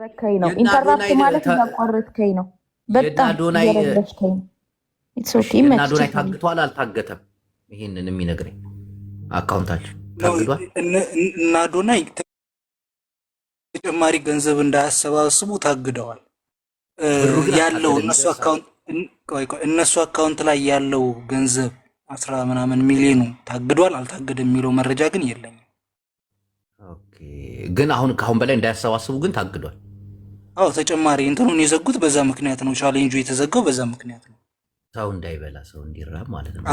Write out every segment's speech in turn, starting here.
ረከኝ ነው ኢንተራፕት ማለት እያቋረጥከኝ ነው። በጣም እየረበሽከኝ ነው። ኢትስ ኦኬ ናዶናይ ታግቷል አልታገተም? ይሄንን የሚነግረኝ አካውንታቸው ታግቷል። ናዶናይ ተጨማሪ ገንዘብ እንዳያሰባስቡ ታግደዋል። ያለው እነሱ አካውንት ላይ ያለው ገንዘብ 10 ምናምን ሚሊዮኑ ታግዷል አልታገደም የሚለው መረጃ ግን የለኝም። ኦኬ ግን ካሁን በላይ እንዳያሰባስቡ ግን ታግዷል። አዎ ተጨማሪ እንትኑን የዘጉት በዛ ምክንያት ነው። ቻሌንጁ የተዘጋው በዛ ምክንያት ነው። ሰው እንዳይበላ ሰው እንዲራብ ማለት ነው።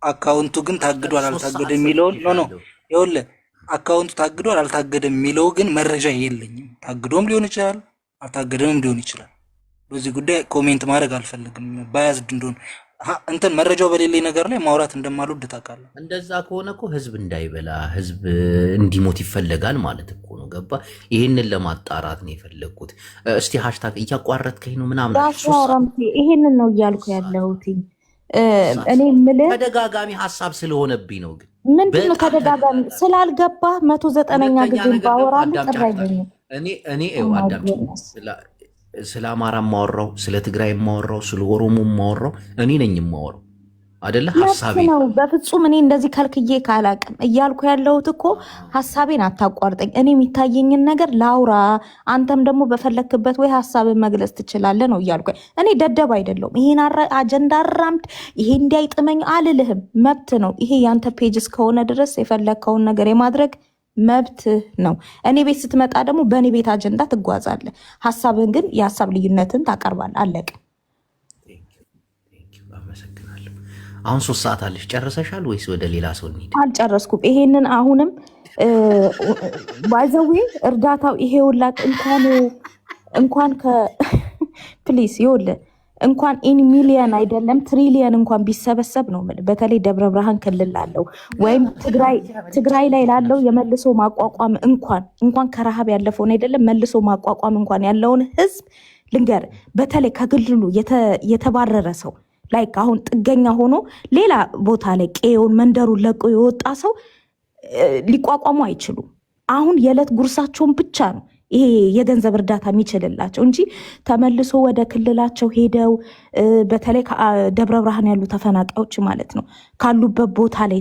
አካውንቱ ግን ታግዷል አልታገደም የሚለውን ኖ ይኸውልህ አካውንቱ ታግዷል አልታገደም የሚለው ግን መረጃ የለኝም። ታግዶም ሊሆን ይችላል አልታገደምም ሊሆን ይችላል። በዚህ ጉዳይ ኮሜንት ማድረግ አልፈልግም። ባያዝድ እንደሆነ እንትን መረጃው በሌለኝ ነገር ላይ ማውራት እንደማልወድ ታውቃለህ። እንደዛ ከሆነ እኮ ህዝብ እንዳይበላ ህዝብ እንዲሞት ይፈለጋል ማለት እኮ ነው። ገባ? ይሄንን ለማጣራት ነው የፈለግኩት። እስቲ ሃሽታግ እያቋረጥከኝ ነው ምናምን ይሄንን ነው እያልኩ ያለሁት። እኔ የምልህ ተደጋጋሚ ሀሳብ ስለሆነብኝ ነው። ግን ምንድን ነው ተደጋጋሚ ስላልገባ 190ኛ ጊዜ ባወራሉ ጥራ ይገኛል። እኔ አዳምጪ። ስለ አማራ ማወራው፣ ስለ ትግራይ ማወራው፣ ስለ ኦሮሞ ማወራው እኔ ነኝ ማወራው አይደለ? ሐሳቤ ነው። በፍጹም እኔ እንደዚህ ከልክዬ ካላቅም እያልኩ ያለሁት እኮ ሐሳቤን አታቋርጠኝ። እኔ የሚታየኝን ነገር ላውራ፣ አንተም ደግሞ በፈለክበት ወይ ሐሳብን መግለጽ ትችላለህ ነው እያልኩ። እኔ ደደብ አይደለሁም። ይሄን አጀንዳ አራምድ፣ ይሄ እንዲያይጥመኝ አልልህም። መብት ነው። ይሄ ያንተ ፔጅ እስከሆነ ድረስ የፈለከውን ነገር የማድረግ መብት ነው። እኔ ቤት ስትመጣ ደግሞ በእኔ ቤት አጀንዳ ትጓዛለህ። ሐሳብን ግን የሐሳብ ልዩነትን ታቀርባለህ። አለቀ። አሁን 3 ሰዓት አለሽ። ጨርሰሻል ወይስ ወደ ሌላ ሰው እንሂድ? አልጨረስኩም። ይሄንን አሁንም ባይዘዌ እርዳታው ይሄውላ እንኳን ፕሊስ ይኸውልህ እንኳን ኢን ሚሊየን አይደለም ትሪሊየን እንኳን ቢሰበሰብ ነው የምልህ። በተለይ ደብረ ብርሃን ክልል ላለው ወይም ትግራይ ላይ ላለው የመልሶ ማቋቋም እንኳን ከረሃብ ያለፈውን አይደለም መልሶ ማቋቋም እንኳን ያለውን ህዝብ ልንገር። በተለይ ከክልሉ የተባረረ ሰው ላይ አሁን ጥገኛ ሆኖ ሌላ ቦታ ላይ ቀየውን መንደሩን ለቆ የወጣ ሰው ሊቋቋሙ አይችሉም። አሁን የዕለት ጉርሳቸውን ብቻ ነው ይሄ የገንዘብ እርዳታ የሚችልላቸው እንጂ ተመልሶ ወደ ክልላቸው ሄደው በተለይ ደብረ ብርሃን ያሉ ተፈናቃዮች ማለት ነው ካሉበት ቦታ ላይ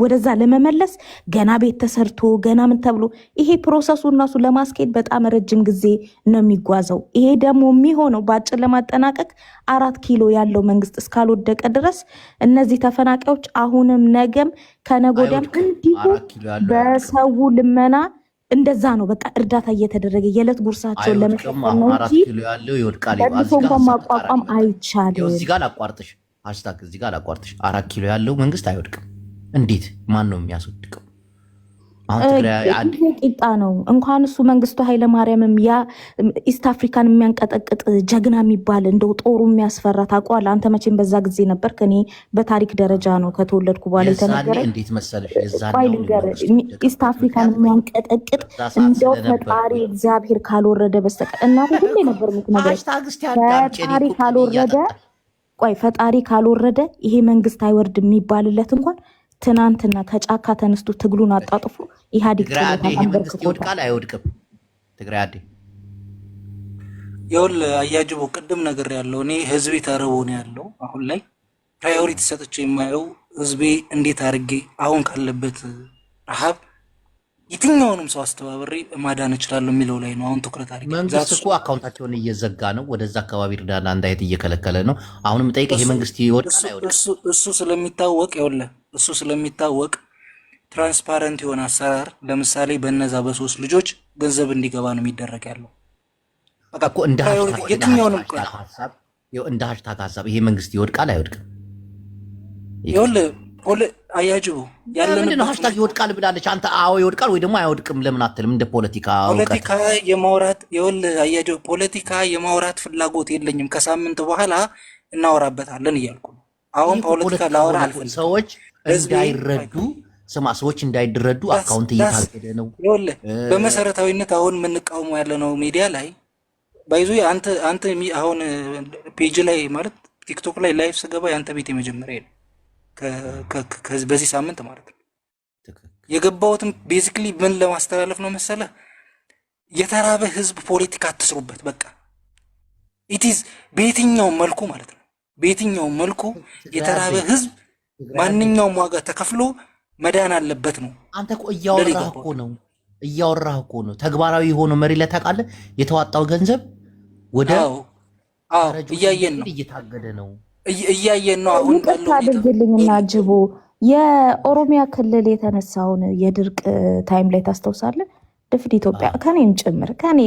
ወደዛ ለመመለስ ገና ቤት ተሰርቶ ገና ምን ተብሎ ይሄ ፕሮሰሱ እነሱ ለማስኬድ በጣም ረጅም ጊዜ ነው የሚጓዘው። ይሄ ደግሞ የሚሆነው በአጭር ለማጠናቀቅ 4 ኪሎ ያለው መንግስት እስካልወደቀ ድረስ እነዚህ ተፈናቃዮች አሁንም ነገም ከነጎዳም እንዲሁ በሰው ልመና እንደዛ ነው። በቃ እርዳታ እየተደረገ የዕለት ጉርሳቸውን ለመሸፈን ነው እንጂ 4 ኪሎ ያለው ይወድቃል። ማቋቋም አይቻልም። እዚህ ጋር ላቋርጥሽ፣ ሃሽታግ እዚህ ጋር ላቋርጥሽ። 4 ኪሎ ያለው መንግስት አይወድቅም። እንዴት? ማን ነው የሚያስወድቀው? ቂጣ ነው። እንኳን እሱ መንግስቱ ኃይለማርያምም ያ ኢስት አፍሪካን የሚያንቀጠቅጥ ጀግና የሚባል እንደው ጦሩ የሚያስፈራ ታውቀዋለህ። አንተ መቼም በዛ ጊዜ ነበር። ከኔ በታሪክ ደረጃ ነው ከተወለድኩ በኋላ የተነገረ። እንዴት መሰለሽ ኢስት አፍሪካን የሚያንቀጠቅጥ እንደው ፈጣሪ እግዚአብሔር ካልወረደ በስተቀር እናቴ ሁሌ ነበር የምትነግረኝ ፈጣሪ ካልወረደ ይሄ መንግስት አይወርድ የሚባልለት እንኳን ትናንትና ከጫካ ተነስቶ ትግሉን አጣጥፎ ኢህአዴግ መንግስት ይወድቃል አይወድቅም? ትግራይ አዴ ይኸውልህ አያጅቦ ቅድም ነገር ያለው እኔ ህዝቤ ተርቦ ነው ያለው። አሁን ላይ ፕራዮሪቲ ሰጥቼ የማየው ህዝቤ እንዴት አድርጌ አሁን ካለበት ረሃብ የትኛውንም ሰው አስተባብሬ ማዳን እችላለሁ የሚለው ላይ ነው አሁን ትኩረት አድርጌ። መንግስት እኮ አካውንታቸውን እየዘጋ ነው፣ ወደዛ አካባቢ እርዳታ እንዳይሄድ እየከለከለ ነው። አሁንም ጠይቀህ ይሄ መንግስት ይወድቃል አይወድቅም? እሱ ስለሚታወቅ ትራንስፓረንት የሆነ አሰራር ለምሳሌ በነዛ በ3 ልጆች ገንዘብ እንዲገባ ነው የሚደረግ ያለው። በቃ እኮ እንደ ሃሽታግ ሀሳብ ይሄ መንግስት ይወድቃል አይወድቅም? አያጅቡ ምንድን ነው ሃሽታግ ይወድቃል ብላለች። አንተ አዎ ይወድቃል ወይ ደግሞ አይወድቅም ለምን አትልም? እንደ ፖለቲካ የማውራት ፍላጎት የለኝም። ከሳምንት በኋላ እናወራበታለን እያልኩ ነው። አሁን ፖለቲካ ላወራ አልፈልግም። ሰዎች እንዳይረዱ አካውንት እየታገደ ነው። በመሰረታዊነት አሁን የምንቃወመው ያለ ነው ሚዲያ ላይ ባይዞ አንተ አሁን ፔጅ ላይ ማለት ቲክቶክ ላይ ላይቭ ስገባ የአንተ ቤት የመጀመሪያ ነው በዚህ ሳምንት ማለት ነው። የገባሁትም ቤዚክሊ ምን ለማስተላለፍ ነው መሰለህ? የተራበ ህዝብ ፖለቲካ አትስሩበት። በቃ ኢቲዝ በየትኛውም መልኩ ማለት ነው። በየትኛውም መልኩ የተራበ ህዝብ ማንኛውም ዋጋ ተከፍሎ መዳን አለበት ነው። አንተ እኮ እያወራህ እኮ ነው ተግባራዊ የሆነ መሪ ላይ ታውቃለህ። የተዋጣው ገንዘብ ወደ እያየን ነው፣ እየታገደ ነው፣ እያየን ነው። አሁን ይቅርታ አድርግልኝና ጅቦ የኦሮሚያ ክልል የተነሳውን የድርቅ ታይም ላይ ታስታውሳለህ? ድፍን ኢትዮጵያ ከኔም ጭምር ከኔ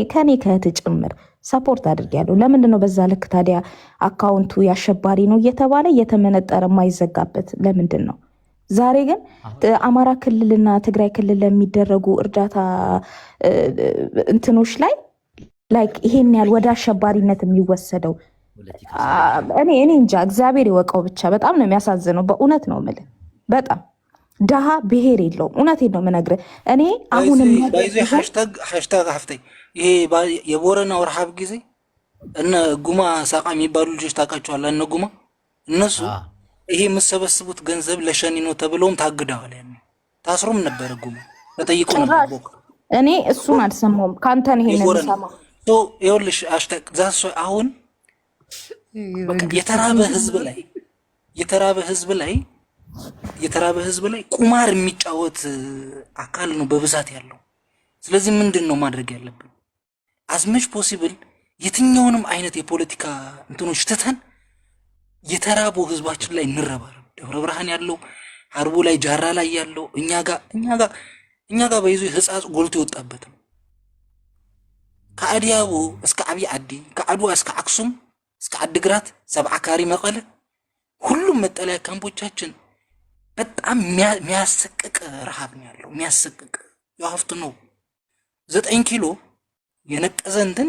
ከእህት ጭምር ሰፖርት አድርጊያለሁ። ለምንድን ነው በዛ ልክ ታዲያ አካውንቱ ያሸባሪ ነው እየተባለ እየተመነጠረ የማይዘጋበት ለምንድን ነው? ዛሬ ግን አማራ ክልልና ትግራይ ክልል ለሚደረጉ እርዳታ እንትኖች ላይ ላይክ ይሄን ያህል ወደ አሸባሪነት የሚወሰደው እኔ እንጃ፣ እግዚአብሔር ይወቀው። ብቻ በጣም ነው የሚያሳዝነው። በእውነት ነው የምልህ፣ በጣም ደሃ ብሔር የለውም። እውነቴን ነው የምነግርህ። እኔ አሁንም ሃሽታግ ሀፍተይ ይሄ የቦረናው ረሃብ ጊዜ እነ ጉማ ሳቃ የሚባሉ ልጆች ታውቃቸዋለህ? እነ ጉማ እነሱ ይሄ የምሰበስቡት ገንዘብ ለሸኒ ነው ተብለውም ታግደዋል። ያኔ ታስሮም ነበረ። ጉማ ተጠይቆ ነበር። እኔ እሱን አልሰማሁም። ከአንተ ነው ይሄን የምሰማው። ይኸውልሽ ሃሽታግ ዛስ አሁን የተራበ ህዝብ ላይ ቁማር የሚጫወት አካል ነው በብዛት ያለው። ስለዚህ ምንድን ነው ማድረግ ያለብን? አዝመች ፖሲብል የትኛውንም አይነት የፖለቲካ እንትኖች ትተን የተራቡ ህዝባችን ላይ እንረባረብ። ደብረ ብርሃን ያለው፣ ሀርቡ ላይ፣ ጃራ ላይ ያለው እኛ ጋር በይዞ ህጻጽ ጎልቶ የወጣበት ነው። ከአዲያቦ እስከ አብይ አዲ፣ ከአድዋ እስከ አክሱም እስከ አድግራት፣ ሰብዓ ካሪ፣ መቀለ ሁሉም መጠለያ ካምፖቻችን በጣም የሚያሰቅቅ ረሃብ ነው ያለው። የሚያሰቅቅ የሀፍቱ ነው 9 ኪሎ የነቀዘ እንትን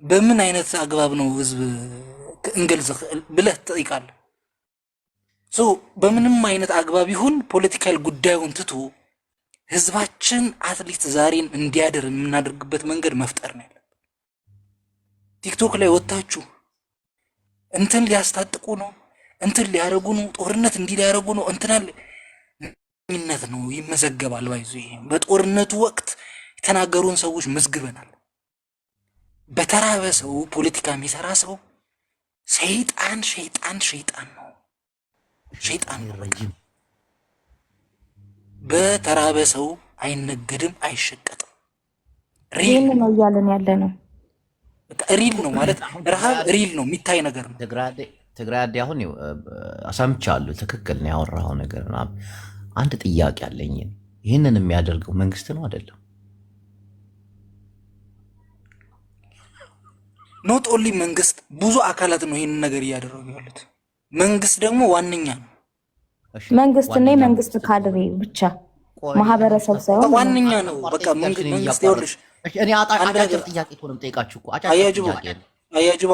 በምን አይነት አግባብ ነው ህዝብ እንገልጽ ብለህ ትጠይቃለህ። በምንም አይነት አግባብ ይሁን ፖለቲካል ጉዳዩን ትቶ ህዝባችን አትሊስት ዛሬን እንዲያደር የምናደርግበት መንገድ መፍጠር ነው ያለብን። ቲክቶክ ላይ ወጣችሁ እንትን ሊያስታጥቁ ነው፣ እንትን ሊያረጉ ነው፣ ጦርነት እንዲህ ሊያረጉ ነው፣ እንትናልነት ነው ይመዘገባል። ባይዙ ይሄ በጦርነቱ ወቅት የተናገሩን ሰዎች መዝግበናል። በተራበ ሰው ፖለቲካ የሚሰራ ሰው ሸይጣን ነው፣ ሸይጣን ነው። በተራበ ሰው አይነገድም፣ አይሸቀጥም። ሪል ነው እያለን ያለ ነው። ሪል ነው ማለት ረሃብ ሪል ነው፣ የሚታይ ነገር ነው። ትግራይ አዲ አሁን አሰምቻለሁ። ትክክል ነው ያወራኸው ነገር። አንድ ጥያቄ አለኝ። ይህንን የሚያደርገው መንግስት ነው አይደለም? ኖት ኦንሊ መንግስት፣ ብዙ አካላት ነው ይህንን ነገር እያደረጉ ያሉት። መንግስት ደግሞ ዋነኛ ነው። መንግስት እና የመንግስት ካድሬ ብቻ ማህበረሰብ ሳይሆን ዋነኛ ነው። በቃ መንግስት ይኸውልሽ፣ እኔ አጫጭር ጥያቄ እኮ ነው የምጠይቃችሁ እኮ አያጅባ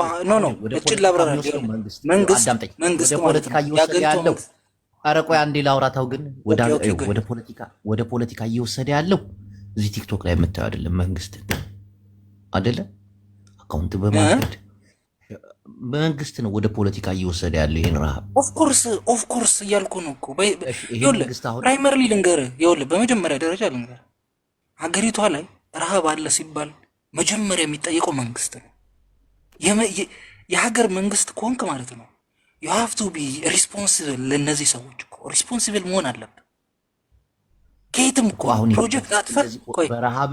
እጭን ላብራራ። መንግስት ፖለቲካ እየወሰደ ያለው ቆይ አንዴ ላውራታው። ግን ወደ ፖለቲካ እየወሰደ ያለው እዚህ ቲክቶክ ላይ የምታየው አይደለም፣ መንግስት አይደለም። አካውንት በማገድ መንግስት ነው ወደ ፖለቲካ እየወሰደ ያለው ይሄን ረሃብ። ኦፍኮርስ እያልኩ ነው እኮ። ፕራይመሪሊ ልንገርህ፣ በመጀመሪያ ደረጃ ልንገርህ፣ ሀገሪቷ ላይ ረሃብ አለ ሲባል መጀመሪያ የሚጠየቀው መንግስት ነው። የሀገር መንግስት ከሆንክ ማለት ነው you have to be responsible። ለነዚህ ሰዎች እኮ ሪስፖንሲብል መሆን አለብህ። ከየትም እኮ ፕሮጀክት አትፈርስ። ቆይ በረሃብ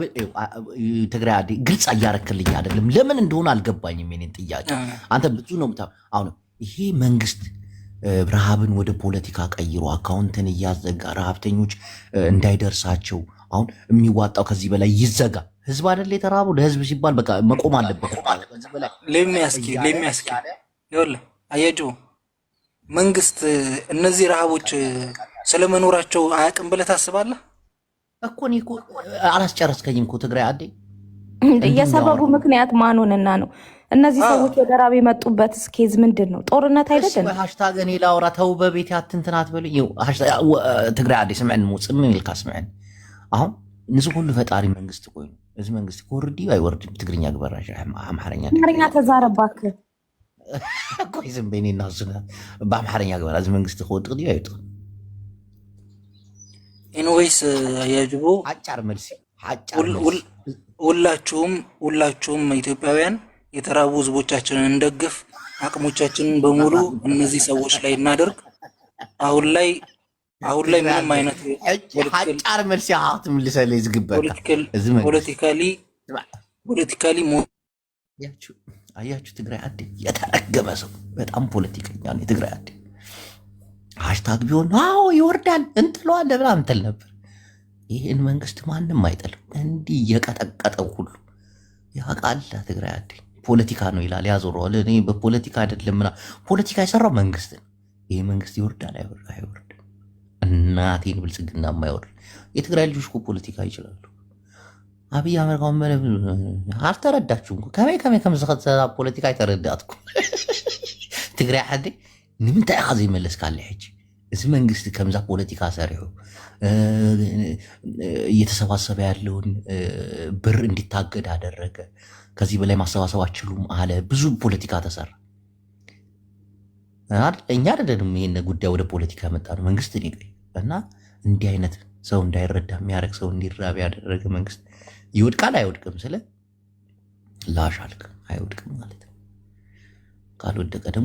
ትግራይ አዲ ግልጽ እያረክልኝ አይደለም። ለምን እንደሆነ አልገባኝም። የኔን ጥያቄ አንተ ብዙ ነው አሁን ይሄ መንግስት ረሃብን ወደ ፖለቲካ ቀይሮ አካውንትን እያዘጋ ረሃብተኞች እንዳይደርሳቸው አሁን የሚዋጣው ከዚህ በላይ ይዘጋ። ህዝብ አይደል የተራበው? ለህዝብ ሲባል በቃ መቆም አለበት። ለሚያስኪ ይኸውልህ አያጅው መንግስት እነዚህ ረሃቦች ስለመኖራቸው አያውቅም ብለህ ታስባለህ እኮ? እኔ እኮ አላስጨረስከኝም እኮ ትግራይ አዴ። የሰበቡ ምክንያት ማኑንና ነው እነዚህ ሰዎች ወደ ረሃብ የመጡበት ስኬዝ ምንድን ነው? ጦርነት አይደለም። ሃሽታግ እኔ ላውራ ተው፣ በቤት አትንትናት በሉኝ። ትግራይ አዴ ስምዕን ሙፅም ይልካ ስምዕን። አሁን ንዚ ሁሉ ፈጣሪ መንግስት ኮይኑ እዚ መንግስቲ ክወርድ እዩ አይወርድም? ትግርኛ ግበራሽ አምሓርኛ ተዛረባክ ቆይ ዝም በይኒ እና እሱና በአምሓርኛ ግበራ እዚ መንግስቲ ክወድቅ ድዩ አይወድቅ? ኤንዌይስ አያጅቦ ሓጫር መልሲ ሁላችሁም ኢትዮጵያውያን የተራቡ ህዝቦቻችንን እንደግፍ፣ አቅሞቻችንን በሙሉ እነዚህ ሰዎች ላይ እናደርግ። አሁን ላይ ምንም አይነት ሐጫር መልስ ያህት ምልሰለ ይዝግበታ ፖለቲካሊ አያችሁ ትግራይ አዴ የተረገመ ሰው በጣም ፖለቲከኛ ነው። የትግራይ አዴ ሃሽታግ ቢሆን አዎ ይወርዳል እንጥለዋለን ምናምን እንትን ነበር። ይህን መንግስት ማንም አይጥልም። እንዲህ የቀጠቀጠው ሁሉ ያውቃል። ትግራይ አዴ ፖለቲካ ነው ይላል ያዞረዋል። እኔ በፖለቲካ አይደለም ምናምን ፖለቲካ የሰራው መንግስት ነው። ይህ መንግስት ይወርዳል አይወርድም? እናቴን ብልጽግና የማይወርድ የትግራይ ልጆች እኮ ፖለቲካ ይችላሉ። አብይ አህመድ አልተረዳችሁም። ከመይ ከምዝኸ ፖለቲካ አይተረዳትኩ ትግራይ ዓዲ ንምንታይ ኢኻ ዘይመለስ ካለ ሕጂ እዚ መንግስቲ ከምዛ ፖለቲካ ሰሪሑ እየተሰባሰበ ያለውን ብር እንዲታገድ አደረገ። ከዚህ በላይ ማሰባሰብ አችሉም አለ። ብዙ ፖለቲካ ተሰራ። እኛ አይደለንም ይሄን ጉዳይ ወደ ፖለቲካ ያመጣ ነው መንግስት እና እንዲህ አይነት ሰው እንዳይረዳ የሚያደርግ ሰው እንዲራብ ያደረገ መንግስት ይወድቃል አይወድቅም? ስለ ላሽ አልክ አይወድቅም ማለት ነው። ካልወደቀ ደግሞ